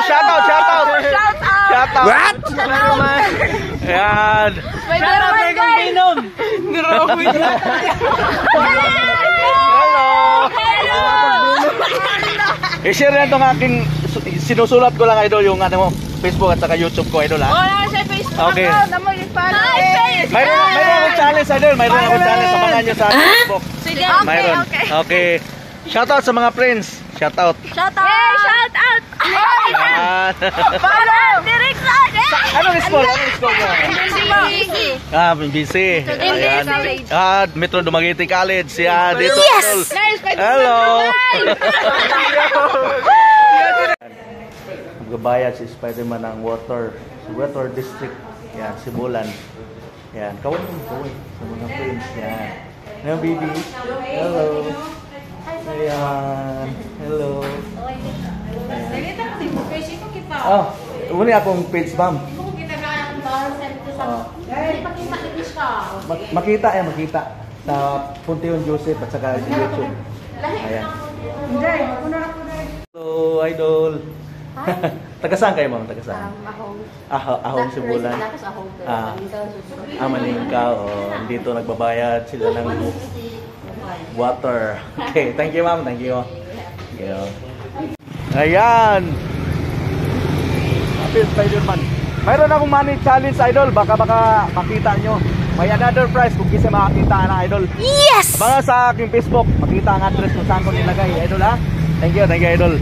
shout out. What? Ayan. I-share na itong aking sinusulat ko lang, idol, yung ano mo, Facebook at saka YouTube ko, idol, ha? Oo, sa Facebook. Okay. Mayroon akong challenge, idol. Mayroon akong challenge. Samahan nyo sa Facebook. Sige. Mayroon. Okay. Shout out sa mga friends. Shout out. Shout out. Follow. Direction. Ano school? Busy. Busy. Ayan. Metro Dumaguete College. Yan, dito. Yes. Hello. Magbabayad si Spider-Man ng water district. Yan, Sibulan. Yan, kawin sa mga friends. Yan. Hello, baby. Hello. Ayan. Hello. Oh, uli akong page, ma'am. Makita sa Puntiyon Joseph at saka sa YouTube. Ayan. Hello, idol. Taga saan kayo, ma'am? Taga saan? Ahong Sibulan. Maningkaw. Dito nagbabayad sila ng water. Okay, thank you, ma'am. Thank you. Ayan. Happy Spider-Man. Mayroon akong money challenge, idol. Baka makita nyo. May another prize kung kasi makakita na, idol. Yes! Mga sa aking Facebook, makita ang address kung saan ko nilagay, idol, ha? Thank you, idol.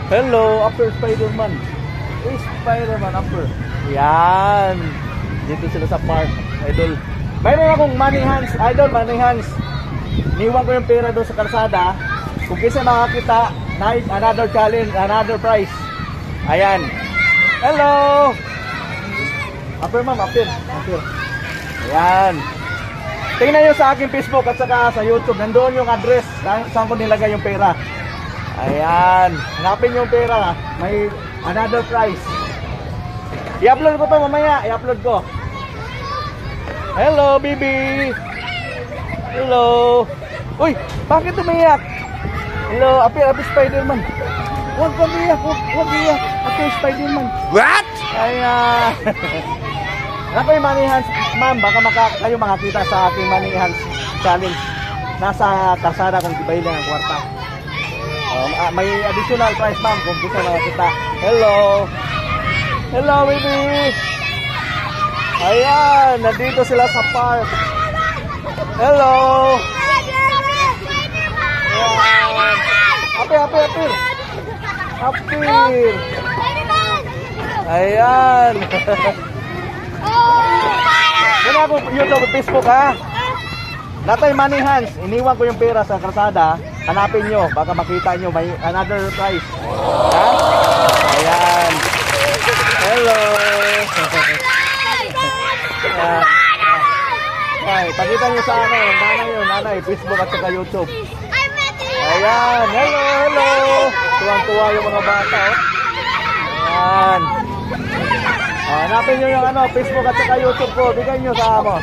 Hello, Upper Spider-Man. Spider-Man Upper. Yan. Dito sila sa park, idol. Mayroon akong money hands, idol, money hands. Niwan ko yung pera doon sa kalsada. Kung kasi makakita, another challenge, another prize. Ayan. Hello. Upper, ma'am, upper. Ayan. Tingnan nyo sa aking Facebook at saka sa YouTube. Nandoon yung address saan ko nilagay yung pera. Ayan. Hanapin yung pera. May another prize. I-upload ko to mamaya. I-upload ko. Hello, baby. Hello. Uy, bakit umiyak? Hello, Upper Spider-Man. Huwag umiyak. Upper Spider-Man. What? Ayan. Ako yung money hands, ma'am. Baka kayo makakita sa aking money hands challenge. Nasa kalsada kung tibay lang ang kwarta. May additional price, ma'am, kung gusto makakita. Hello. Hello, baby. Ayan, nandito sila sa park. Hello. Ayan. Apir. Ayan. Muna ako YouTube at Facebook, ha. Natay money hands. Iniwan ko yung pera sa kalsada. Hanapin nyo, baka makita nyo may another prize. Ha? Ayan. Hello. Ay, pakita nyo sa nanay, Facebook at saka YouTube. Ayan, hello. Tuwang-tuwa yung mga bata, oh. Ayan. Hanapin nyo yung Facebook at saka YouTube ko. Bigay nyo sa amo.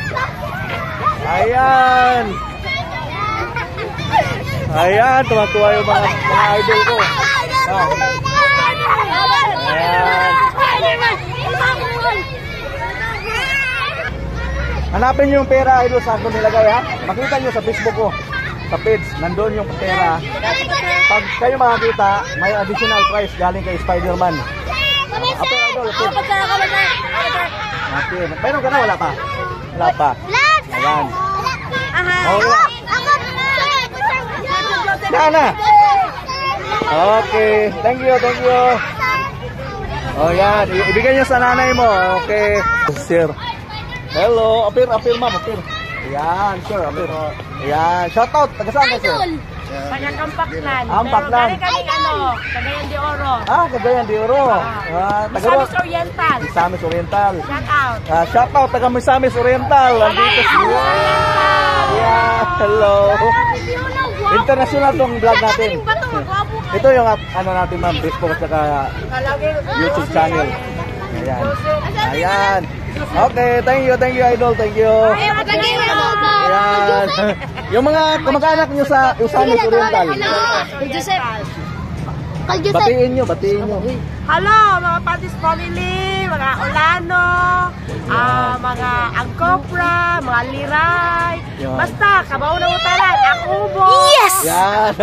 Ayan, tuwang-tuwa yung mga idol ko. Ayan. Hanapin nyo yung pera, idol, saan ko nilagay, ha? Makita nyo sa Facebook ko, sa page, nandun yung pera. Pag kayo makakita, may additional prize galing kay Spider-Man. Idol. Meron ka na, wala pa? Wala pa. Ayan. Sana. Okay, thank you. Oh, yan, ibigay nyo sa nanay mo. Okay. Sir. Hello, apir, ma'am, apir. Ayan, sir, apir. Ayan, shout out. Taga saan ka, sir? Pagkakampaklan. Ampaklan. Cagayan de Oro. Cagayan de Oro. Misamis Oriental. Misamis Oriental. Shout out. Shout out, taga Misamis Oriental. Andito siya. Yeah, hello. International tong vlog natin. Ito yung natin, ma'am, Facebook at saka YouTube channel. Ayan. Okay, thank you, idol. Thank you. Ayan. Yung mga kamag-anak nyo sa Misamis Oriental. Batiin nyo. Hello, mga Patis family, mga Olano, mga Angkopra, mga Liray. Yan. Basta, kabaw na utalan, Akubo. Yes! Yan.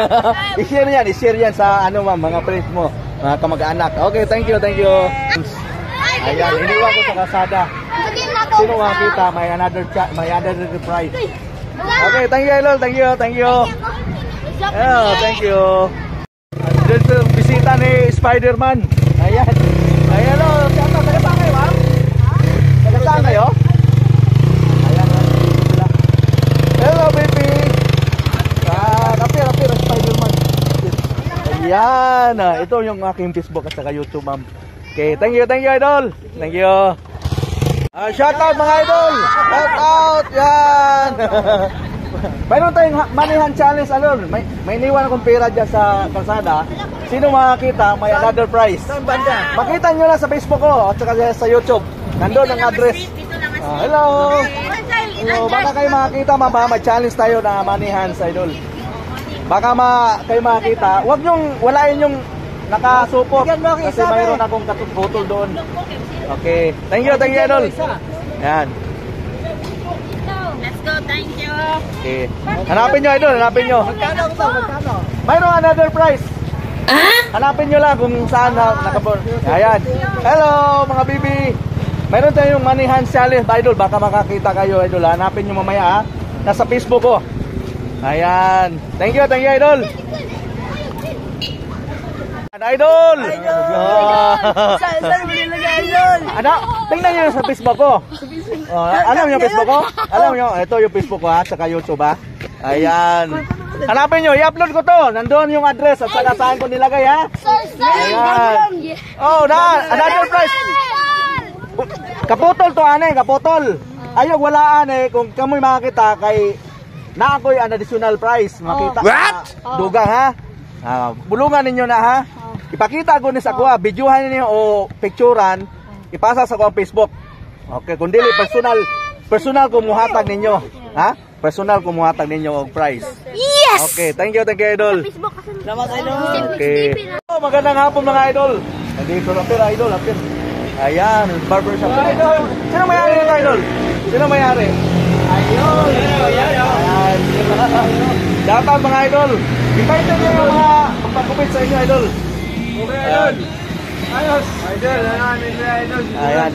I-share yan sa mga friends mo, mga kamag-anak. Okay, thank you. Ayan, iniwan ko sa kalsada. Sino makakita, may another prize. Okay, thank you, Idol. Thank you. Oh, thank you. Dito bisita ni Spider-Man. Ayan. Taga saan kayo, ma'am? Taga saan kayo? Ayan. Hello, baby. Kapir, Spider-Man. Ayan. Ito yung aking Facebook at saka YouTube, ma'am. Okay, thank you, Idol. Thank you. Shout out mga idol. Shout out. Yan. Mayroon tayong money hand challenge, Idol. May iniwan akong pera dyan sa kalsada. Sino makakita, may another prize. Makita nyo lang sa Facebook ko at saka sa YouTube. Nandun ang address. Hello. Baka kayo makakita, may challenge tayo na money hands, Idol. Baka kayo makakita. Huwag nyong walain yung nakasupot kasi mayroon akong katututol doon. Okay. Thank you, Idol. Yan. Let's go, thank you. Okay. Hanapin nyo, Idol. Magkano? Mayroong another prize. Hanapin nyo lang kung saan nakabon. Ayan. Hello, mga bibi. Mayroon tayong money hand challenge, Idol. Baka makakita kayo, Idol. Hanapin nyo mamaya, nasa Facebook ko. Ayan. Thank you, Idol. Idol! Saan mo nilagay, Idol? Tingnan nyo sa Facebook ko. Alam nyo yung Facebook ko? Alam nyo, ito yung Facebook ko saka YouTube Ayan. Hanapin nyo, i-upload ko to. Nandun yung address at saka saan ko nilagay Ayan. Oh, another prize. Kaputol to, kaputol. Ayaw, walaan kung kamoy makakita kay na ako'y an additional prize. Makita dugang bulungan ninyo na ipakita ko ni sa kuha, videohan niyo o picturean, ipasa sa kuha Facebook. Okay, kung dili personal kumuhatag ninyo, personal kumuhatag ninyo og prize. Yes. Okay, thank you, Idol. Salamat, Idol. Okay. Magandang hapon mga idol. Nandito Idol. Ayan, barbershop. Idol. Sino may-ari nito, Idol? Sino may-ari? Ayun. Ayan. Dapat mga idol. Invite nyo yung mga magpagkupit sa inyo, Idol. Okay, Idol. Ayos. Idol, Idol. Ayan.